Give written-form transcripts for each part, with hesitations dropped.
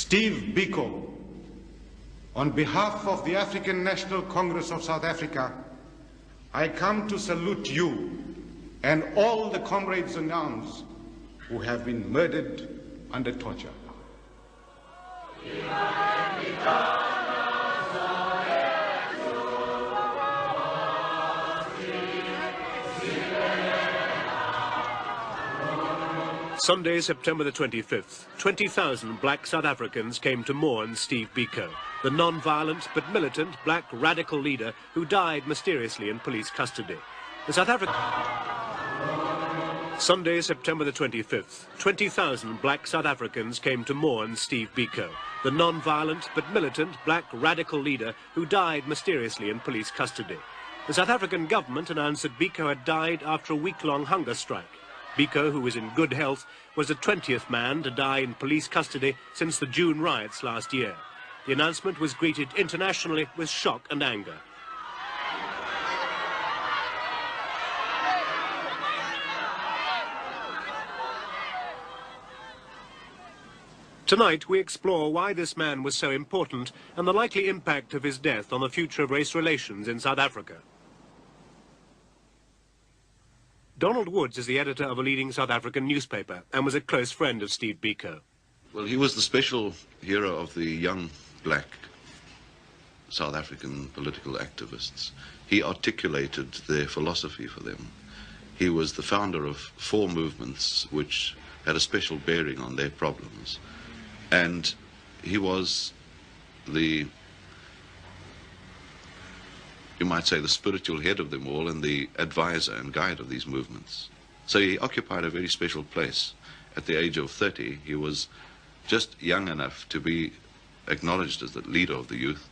Steve Biko, on behalf of the African National Congress of South Africa, I come to salute you and all the comrades in arms who have been murdered under torture. Sunday, September the 25th, 20,000 black South Africans came to mourn Steve Biko, the non-violent but militant black radical leader who died mysteriously in police custody. The South African... Sunday, September the 25th, 20,000 black South Africans came to mourn Steve Biko, the non-violent but militant black radical leader who died mysteriously in police custody. The South African government announced that Biko had died after a week-long hunger strike. Biko, who was in good health, was the 20th man to die in police custody since the June riots last year. The announcement was greeted internationally with shock and anger. Tonight we explore why this man was so important and the likely impact of his death on the future of race relations in South Africa. Donald Woods is the editor of a leading South African newspaper and was a close friend of Steve Biko. Well, he was the special hero of the young black South African political activists. He articulated their philosophy for them. He was the founder of 4 movements which had a special bearing on their problems. And he was the, you might say, the spiritual head of them all and the advisor and guide of these movements. So he occupied a very special place. At the age of 30, he was just young enough to be acknowledged as the leader of the youth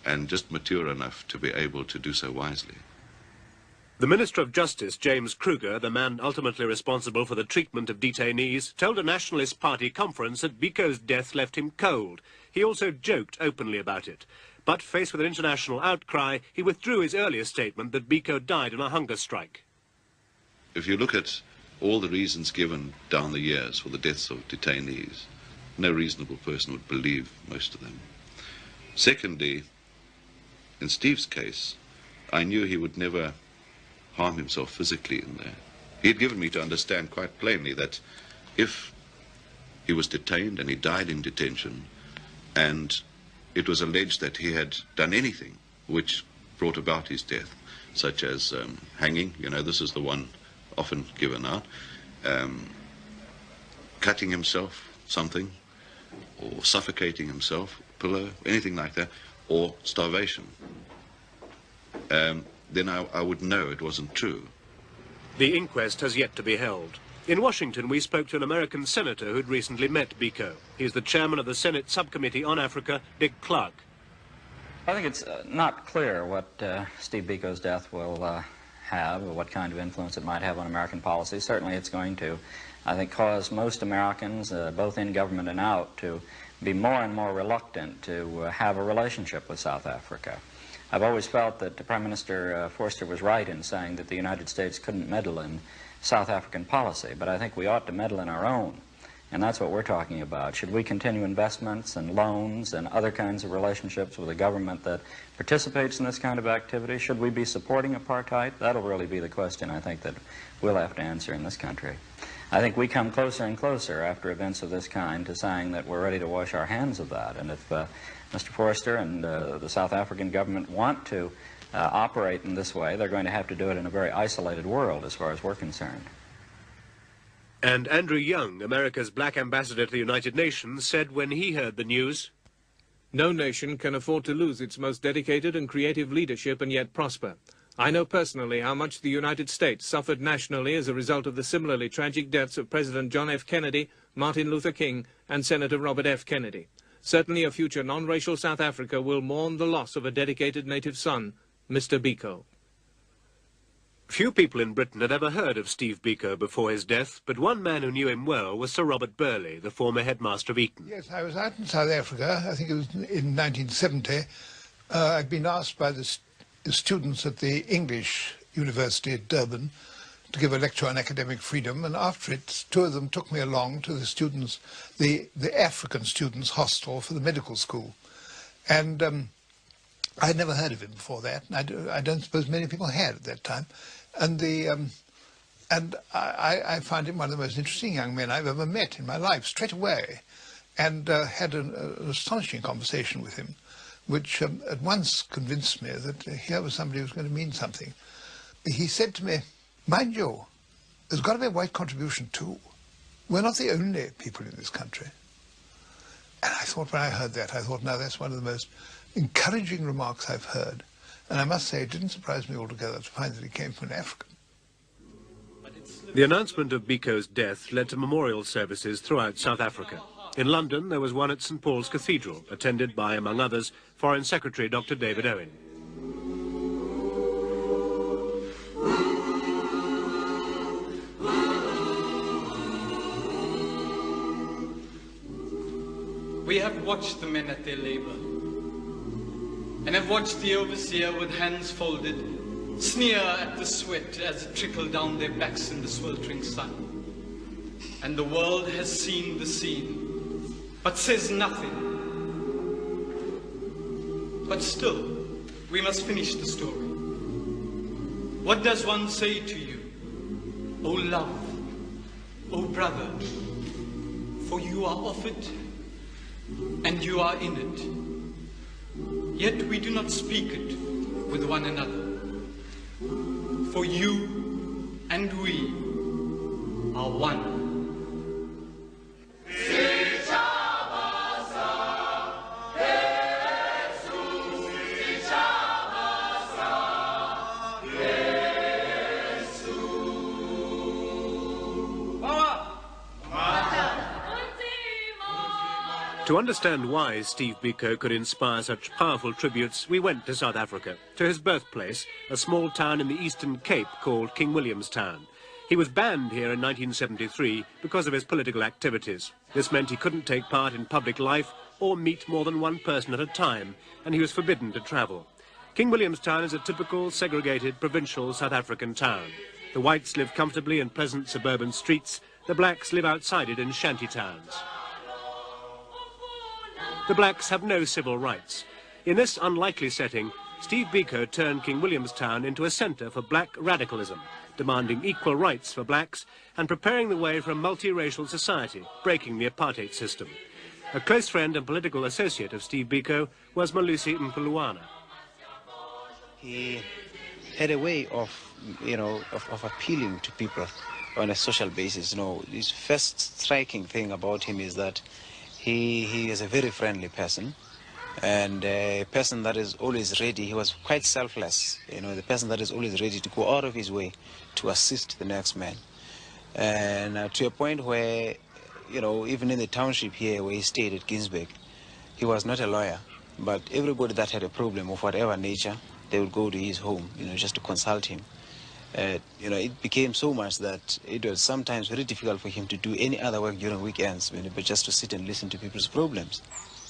and just mature enough to be able to do so wisely. The Minister of Justice, James Kruger, the man ultimately responsible for the treatment of detainees, told a Nationalist Party conference that Biko's death left him cold. He also joked openly about it. But faced with an international outcry, he withdrew his earlier statement that Biko died on a hunger strike. If you look at all the reasons given down the years for the deaths of detainees, no reasonable person would believe most of them. Secondly, in Steve's case, I knew he would never harm himself physically in there. He had given me to understand quite plainly that if he was detained and he died in detention, and it was alleged that he had done anything which brought about his death, such as hanging, you know, this is the one often given out, cutting himself, something, or suffocating himself, pillow, anything like that, or starvation, then I would know it wasn't true. The inquest has yet to be held. In Washington, we spoke to an American senator who'd recently met Biko. He's the chairman of the Senate Subcommittee on Africa, Dick Clark. I think it's not clear what Steve Biko's death will have, or what kind of influence it might have on American policy. Certainly it's going to, I think, cause most Americans, both in government and out, to be more and more reluctant to have a relationship with South Africa. I've always felt that Prime Minister Forster was right in saying that the United States couldn't meddle in South African policy, but I think we ought to meddle in our own, and that's what we're talking about. Should we continue investments and loans and other kinds of relationships with a government that participates in this kind of activity? Should we be supporting apartheid? That'll really be the question, I think, that we'll have to answer in this country. I think we come closer and closer after events of this kind to saying that we're ready to wash our hands of that, and if Mr. Forster and the South African government want to operate in this way, they're going to have to do it in a very isolated world as far as we're concerned. And Andrew Young, America's black ambassador to the United Nations, said when he heard the news, "No nation can afford to lose its most dedicated and creative leadership and yet prosper. I know personally how much the United States suffered nationally as a result of the similarly tragic deaths of President John F. Kennedy, Martin Luther King, and Senator Robert F. Kennedy. Certainly a future non-racial South Africa will mourn the loss of a dedicated native son, Mr. Biko." Few people in Britain had ever heard of Steve Biko before his death, but one man who knew him well was Sir Robert Burley, the former headmaster of Eton. Yes, I was out in South Africa, I think it was in 1970. I'd been asked by the students at the English University at Durban to give a lecture on academic freedom, and after it, two of them took me along to the students, the African students' hostel for the medical school. And I had never heard of him before that, and I don't suppose many people had at that time. And I found him one of the most interesting young men I've ever met in my life, straight away, and had an astonishing conversation with him, which at once convinced me that here was somebody who was going to mean something. He said to me, "Mind you, there's got to be a white contribution too. We're not the only people in this country." And I thought, when I heard that, I thought, now that's one of the most encouraging remarks I've heard. And I must say, it didn't surprise me altogether to find that he came from an African. The announcement of Biko's death led to memorial services throughout South Africa. In London, there was one at St. Paul's Cathedral, attended by, among others, Foreign Secretary Dr. David Owen. We have watched the men at their labor, and have watched the overseer with hands folded sneer at the sweat as it trickled down their backs in the sweltering sun. And the world has seen the scene, but says nothing. But still, we must finish the story. What does one say to you? O love, O brother, for you are offered, and you are in it. Yet we do not speak it with one another. For you and we are one. To understand why Steve Biko could inspire such powerful tributes, we went to South Africa, to his birthplace, a small town in the Eastern Cape called King William's Town. He was banned here in 1973 because of his political activities. This meant he couldn't take part in public life or meet more than one person at a time, and he was forbidden to travel. King William's Town is a typical segregated provincial South African town. The whites live comfortably in pleasant suburban streets, the blacks live outside it in shanty towns. The blacks have no civil rights. In this unlikely setting, Steve Biko turned King William's Town into a centre for black radicalism, demanding equal rights for blacks and preparing the way for a multiracial society, breaking the apartheid system. A close friend and political associate of Steve Biko was Malusi Mpuluwana. He had a way of, of appealing to people on a social basis. His first striking thing about him is that he is a very friendly person, and a person that is always ready. He was quite selfless, the person that is always ready to go out of his way to assist the next man. And to a point where, even in the township here where he stayed at Ginsberg, he was not a lawyer, but everybody that had a problem of whatever nature, they would go to his home, just to consult him. It became so much that it was sometimes very difficult for him to do any other work during weekends, but just to sit and listen to people's problems.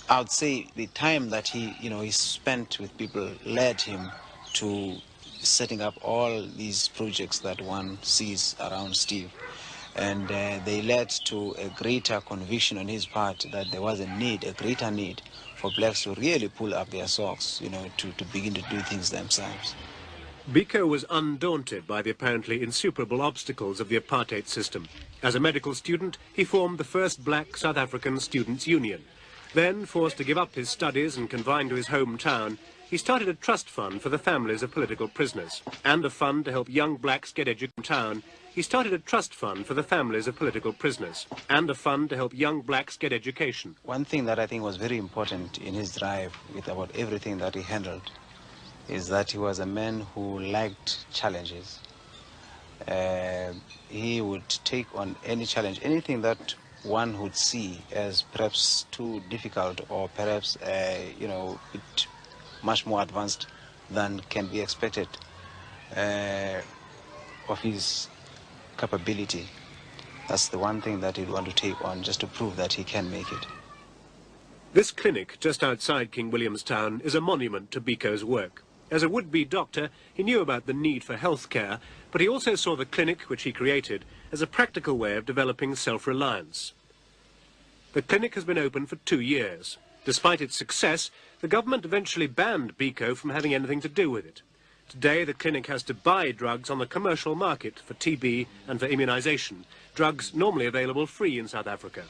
I would say the time that he spent with people led him to setting up all these projects that one sees around Steve. And they led to a greater conviction on his part that there was a greater need for blacks to really pull up their socks, to begin to do things themselves. Biko was undaunted by the apparently insuperable obstacles of the apartheid system. As a medical student, he formed the first black South African Students' Union. Then, forced to give up his studies and confined to his hometown, he started a trust fund for the families of political prisoners, and a fund to help young blacks get education. He started a trust fund for the families of political prisoners, and a fund to help young blacks get education. One thing that I think was very important in his drive with about everything that he handled is that he was a man who liked challenges. He would take on any challenge, anything that one would see as perhaps too difficult or perhaps, bit much more advanced than can be expected of his capability. That's the one thing that he'd want to take on just to prove that he can make it. This clinic just outside King William's Town is a monument to Biko's work. As a would-be doctor, he knew about the need for health care, but he also saw the clinic, which he created, as a practical way of developing self-reliance. The clinic has been open for 2 years. Despite its success, the government eventually banned biko from having anything to do with it. Today, the clinic has to buy drugs on the commercial market for TB and for immunization, drugs normally available free in South Africa.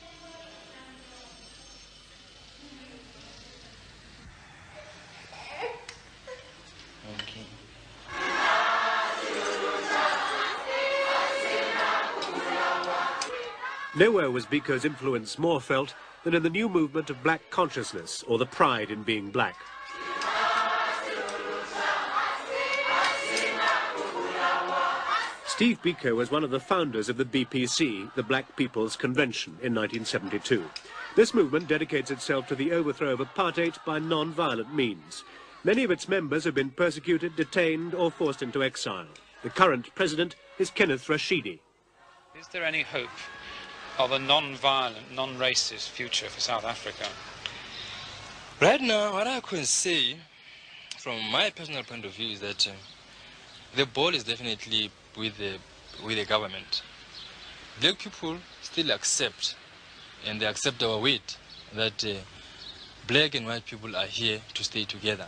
Nowhere was biko's influence more felt than in the new movement of black consciousness, or the pride in being black. Steve Biko was one of the founders of the BPC, the Black People's Convention, in 1972. This movement dedicates itself to the overthrow of apartheid by non-violent means. Many of its members have been persecuted, detained, or forced into exile. The current president is Kenneth Rashidi. Is there any hope of a non-violent, non-racist future for South Africa? Right now, what I can say, from my personal point of view, is that the ball is definitely with the government. Black people still accept, and they accept our weight, that black and white people are here to stay together.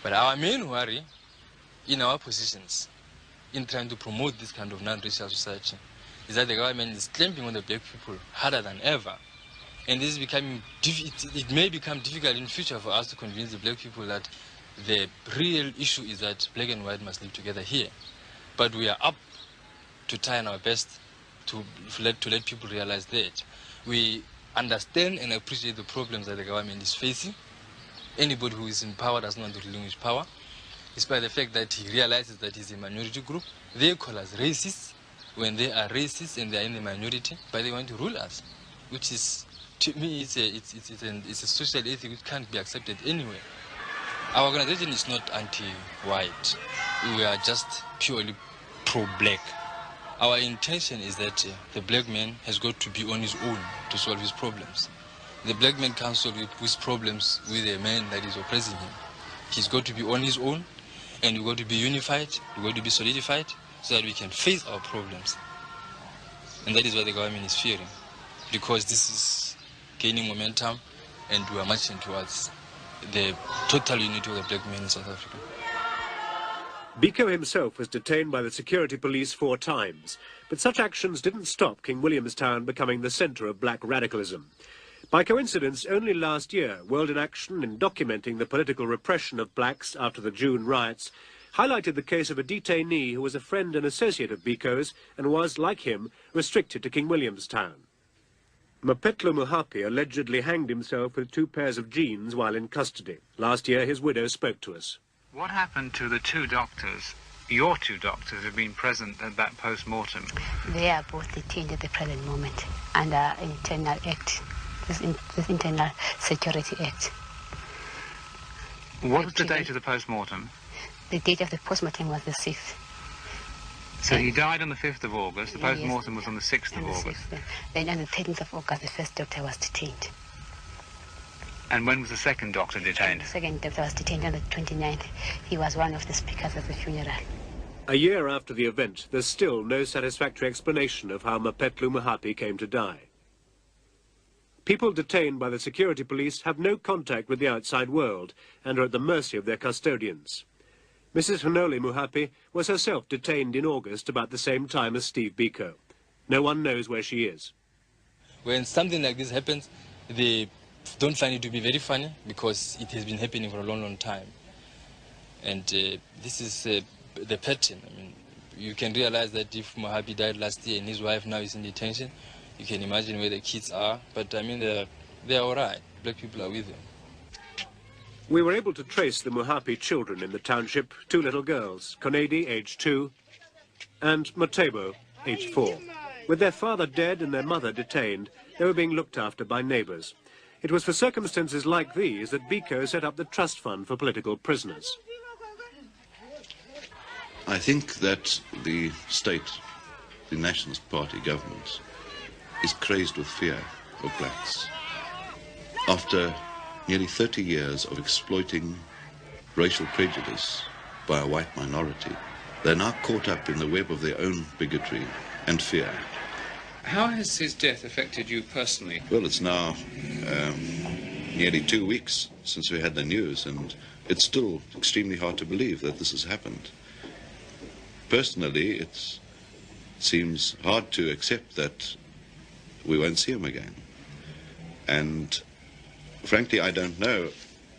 But our main worry in our positions, in trying to promote this kind of non-racial society, is that the government is clamping on the black people harder than ever. And this is becoming, it may become difficult in future for us to convince the black people that the real issue is that black and white must live together here. But we are up to trying our best to let people realize that. We understand and appreciate the problems that the government is facing. Anybody who is in power does not want to relinquish power, despite the fact that he realizes that he's a minority group. They call us racists when they are racist and they are in the minority, but they want to rule us, which is, to me, it's a social ethic which can't be accepted anywhere. Our organization is not anti-white. We are just purely pro-black. Our intention is that the black man has got to be on his own to solve his problems. The black man can't solve his problems with a man that is oppressing him. He's got to be on his own, and we've got to be unified, we've got to be solidified, so that we can face our problems. And that is what the government is fearing, because this is gaining momentum, and we are marching towards the total unity of the black men in South Africa. Biko himself was detained by the security police 4 times, but such actions didn't stop King Williamstown becoming the centre of black radicalism. By coincidence, only last year, World in Action, in documenting the political repression of blacks after the June riots, highlighted the case of a detainee who was a friend and associate of Biko's and was, like him, restricted to King Williamstown. Mapetlo Muhapi allegedly hanged himself with 2 pairs of jeans while in custody. Last year, his widow spoke to us. What happened to the 2 doctors, your 2 doctors, who've been present at that post-mortem? They are both detained at the present moment under Internal Act, this Internal Security Act. What was the date of the post-mortem? The date of the post-mortem was the 6th. So he died on the 5th of August, the post-mortem was on the 6th of August. Then on the 13th of August, the first doctor was detained. And when was the second doctor detained? The second doctor was detained on the 29th. He was one of the speakers at the funeral. A year after the event, there's still no satisfactory explanation of how Mapetlo Muhapi came to die. People detained by the security police have no contact with the outside world and are at the mercy of their custodians. Mrs. Hanole Muhapi was herself detained in August about the same time as Steve Biko. No one knows where she is. When something like this happens, they don't find it to be very funny because it has been happening for a long, long time. And this is the pattern. I mean, you can realize that if Muhapi died last year and his wife now is in detention, you can imagine where the kids are. But I mean, they're all right. Black people are with them. We were able to trace the Muhapi children in the township, 2 little girls, Konedi, aged 2, and Motebo, aged 4. With their father dead and their mother detained, they were being looked after by neighbours. It was for circumstances like these that Biko set up the trust fund for political prisoners. I think that the state, the Nationalist Party government, is crazed with fear of blacks. After nearly 30 years of exploiting racial prejudice by a white minority. They're now caught up in the web of their own bigotry and fear. How has his death affected you personally? Well, it's now nearly 2 weeks since we had the news, and it's still extremely hard to believe that this has happened. Personally, it seems hard to accept that we won't see him again. And frankly, I don't know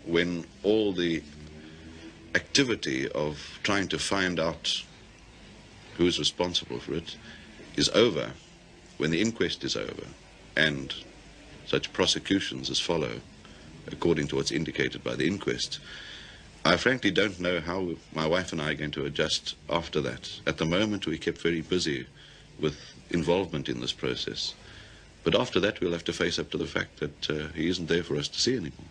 when all the activity of trying to find out who is responsible for it is over, when the inquest is over, and such prosecutions as follow, according to what's indicated by the inquest. I frankly don't know how my wife and I are going to adjust after that. At the moment, we kept very busy with involvement in this process. But after that, we'll have to face up to the fact that he isn't there for us to see anymore.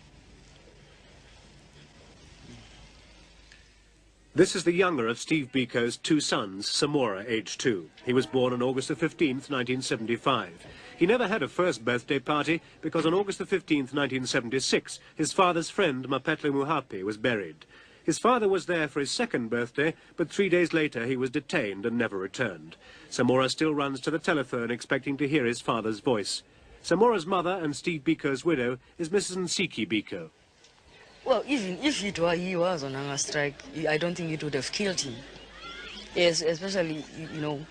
This is the younger of Steve Biko's 2 sons, Samora, aged 2. He was born on August the 15th, 1975. He never had a first birthday party because on August the 15th, 1976, his father's friend, Mapetle Muhapi, was buried. His father was there for his second birthday, but 3 days later he was detained and never returned. Samora still runs to the telephone expecting to hear his father's voice. Samora's mother and Steve Biko's widow is Mrs. Nsiki Biko. Well, even if he was on hunger strike, I don't think it would have killed him. Yes, especially,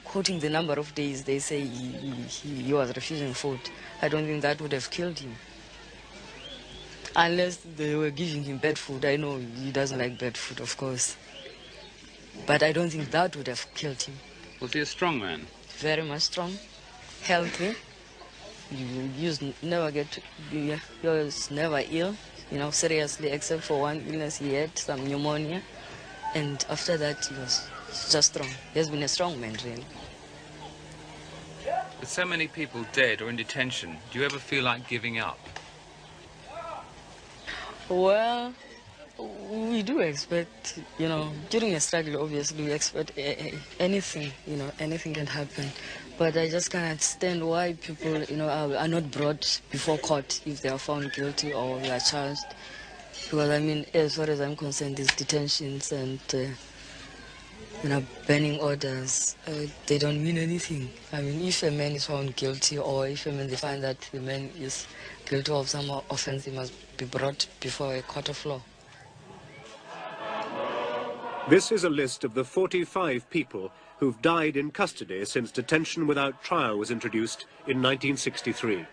quoting the number of days they say he was refusing food. I don't think that would have killed him. Unless they were giving him bad food. I know he doesn't like bad food, of course. But I don't think that would have killed him. Was he a strong man? Very much strong, healthy. He was never ill. Seriously, except for one illness he had, some pneumonia. And after that, he was just strong. He has been a strong man, really. With so many people dead or in detention, do you ever feel like giving up? Well, we do expect, during a struggle, obviously, we expect anything, anything can happen. But I just can't understand why people, are not brought before court if they are found guilty or they are charged. Because, as far as I'm concerned, these detentions and, banning orders, they don't mean anything. If a man is found guilty or if they find that the man is guilty of some offense, he must be brought before a court of law. This is a list of the 45 people who've died in custody since detention without trial was introduced in 1963.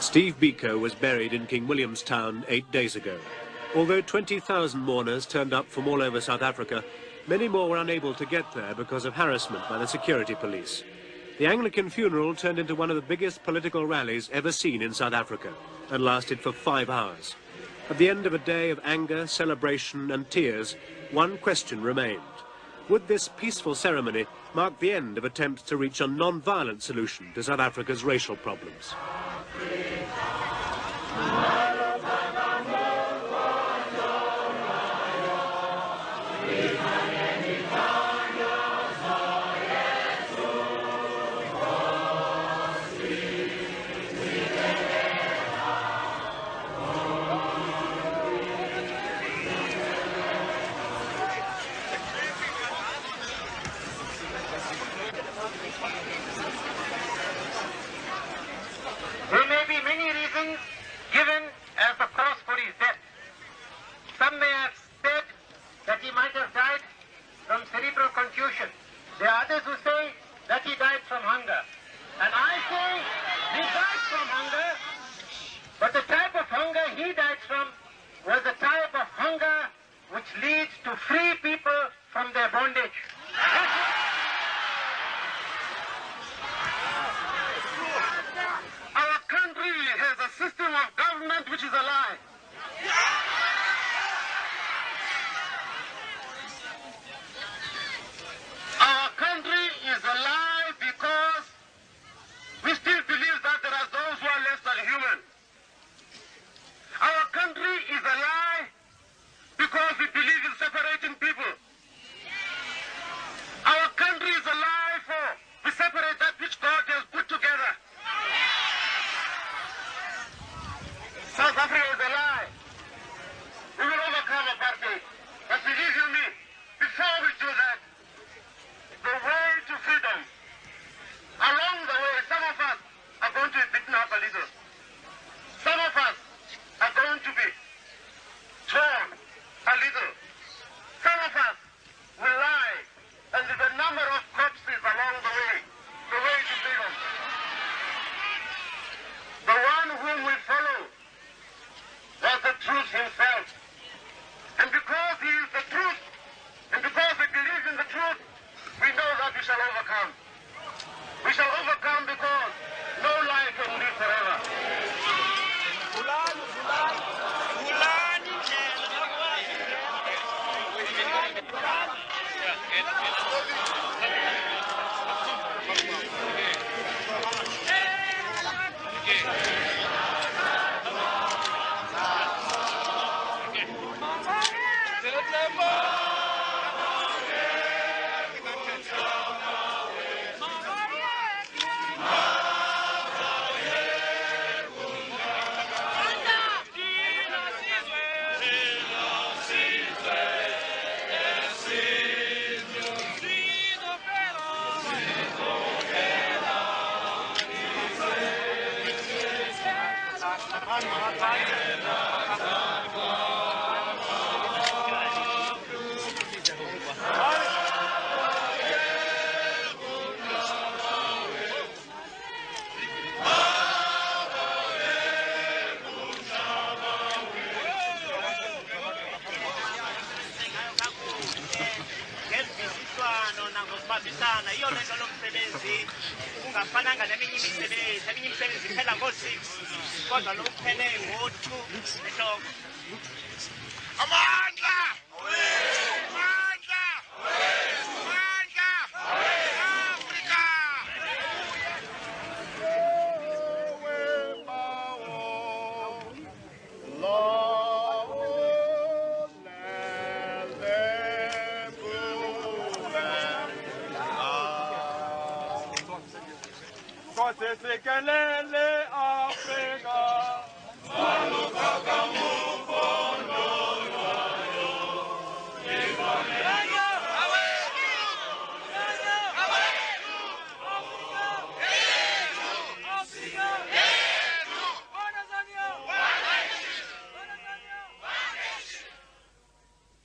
Steve Biko was buried in King Williamstown 8 days ago. Although 20,000 mourners turned up from all over South Africa, many more were unable to get there because of harassment by the security police. The Anglican funeral turned into one of the biggest political rallies ever seen in South Africa and lasted for 5 hours. At the end of a day of anger, celebration and tears, one question remained. Would this peaceful ceremony mark the end of attempts to reach a non-violent solution to South Africa's racial problems? There may be many reasons given as the cause for his death. Some may have said that he might have died from cerebral confusion. There are others who say that he died from hunger. And I say he died from hunger, but the type of hunger he died from was the type of hunger which leads to free people from their bondage. Our country has a system of government which is a lie. Our country is a lie because we still believe that there are those who are less than human. Our country is a lie because we believe in separating people. Our country is a lie for we separate that which God has put together. South Africa is a lie. We will overcome apartheid. But believe you me, before we do that, the way to freedom, along the way, some of us are going to be beaten up a little. Some of us are going to be torn a little. Some of us will lie, and there's a number of corpses along the way to freedom. The one whom we follow was the truth himself. And because he is the truth, and because we believe in the truth, we know that we shall overcome. We shall overcome because no lie can live forever.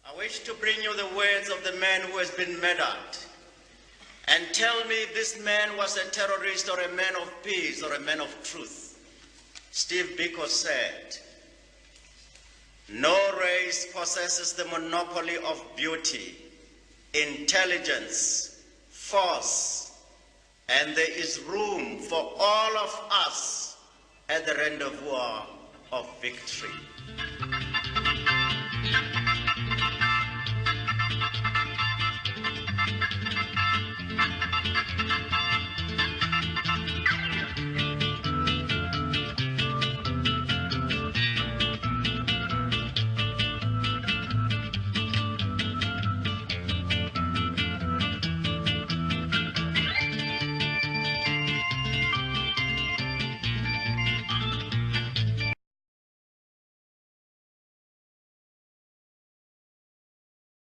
I wish to bring you the words of the man who has been murdered. And tell me if this man was a terrorist or a man of peace or a man of truth. Steve Biko said, "No race possesses the monopoly of beauty, intelligence, force, and there is room for all of us at the rendezvous of victory."